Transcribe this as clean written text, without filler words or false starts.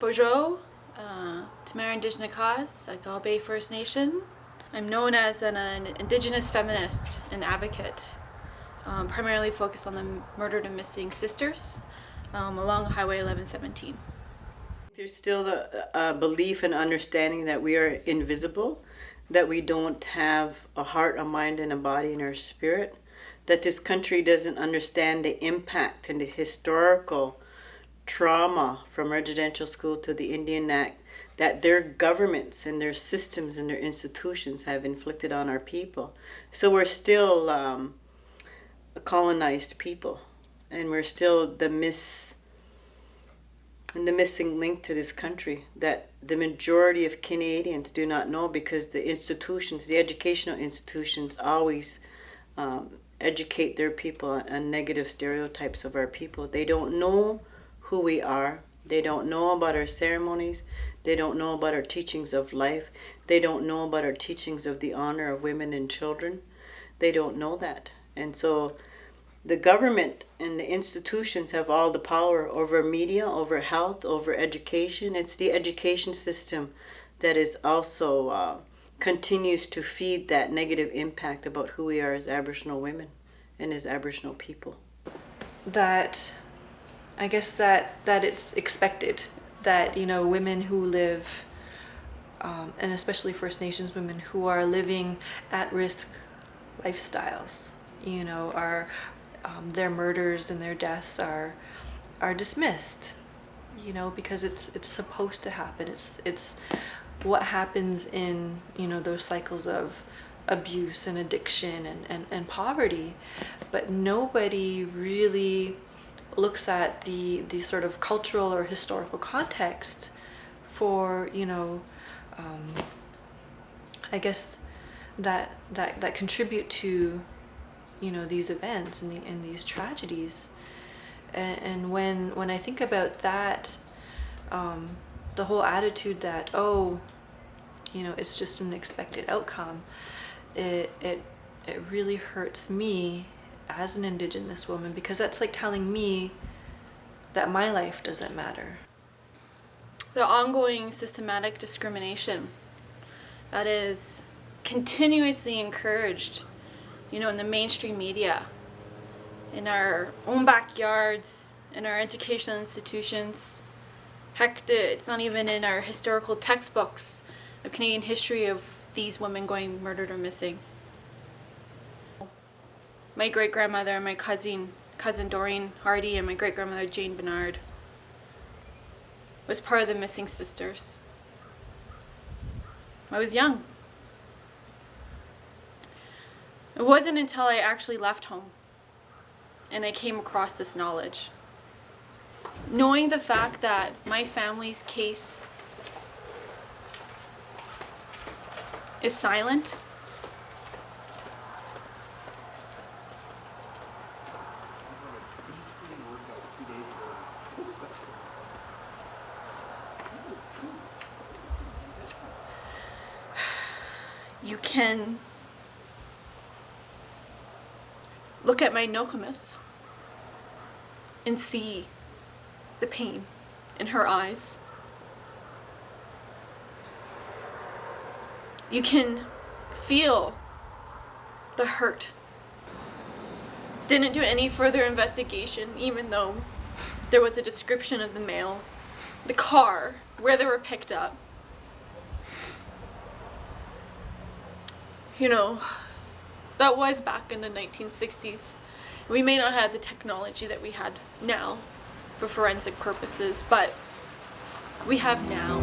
Bonjour, Tamara Indigenous, Galbe First Nation. I'm known as an Indigenous feminist and advocate, primarily focused on the murdered and missing sisters along Highway 1117. There's still a belief and understanding that we are invisible, that we don't have a heart, a mind, and a body in our spirit, that this country doesn't understand the impact and the historical trauma from residential school to the Indian Act that their governments and their systems and their institutions have inflicted on our people. So we're still a colonized people, and we're still the missing link to this country that the majority of Canadians do not know, because the institutions, the educational institutions, always educate their people on negative stereotypes of our people. They don't know who we are. They don't know about our ceremonies. They don't know about our teachings of life. They don't know about our teachings of the honor of women and children. They don't know that. And so the government and the institutions have all the power over media, over health, over education. It's the education system that is also continues to feed that negative impact about who we are as Aboriginal women and as Aboriginal people. I guess that it's expected that, women who live, and especially First Nations women who are living at-risk lifestyles, are their murders and their deaths are dismissed, because it's supposed to happen. It's what happens in those cycles of abuse and addiction and poverty, but nobody really looks at the sort of cultural or historical context for I guess that contribute to these events and these tragedies. And when I think about that, the whole attitude that it's just an expected outcome, it really hurts me as an Indigenous woman, because that's like telling me that my life doesn't matter. The ongoing systematic discrimination that is continuously encouraged, in the mainstream media, in our own backyards, in our educational institutions. Heck, it's not even in our historical textbooks of Canadian history of these women going murdered or missing. My great-grandmother and my cousin Doreen Hardy, and my great-grandmother Jane Bernard was part of the missing sisters. I was young. It wasn't until I actually left home and I came across this knowledge. Knowing the fact that my family's case is silent, you can look at my Nokomis and see the pain in her eyes. You can feel the hurt. Didn't do any further investigation, even though there was a description of the mail, the car, where they were picked up. That was back in the 1960s. We may not have the technology that we had now for forensic purposes, but we have now.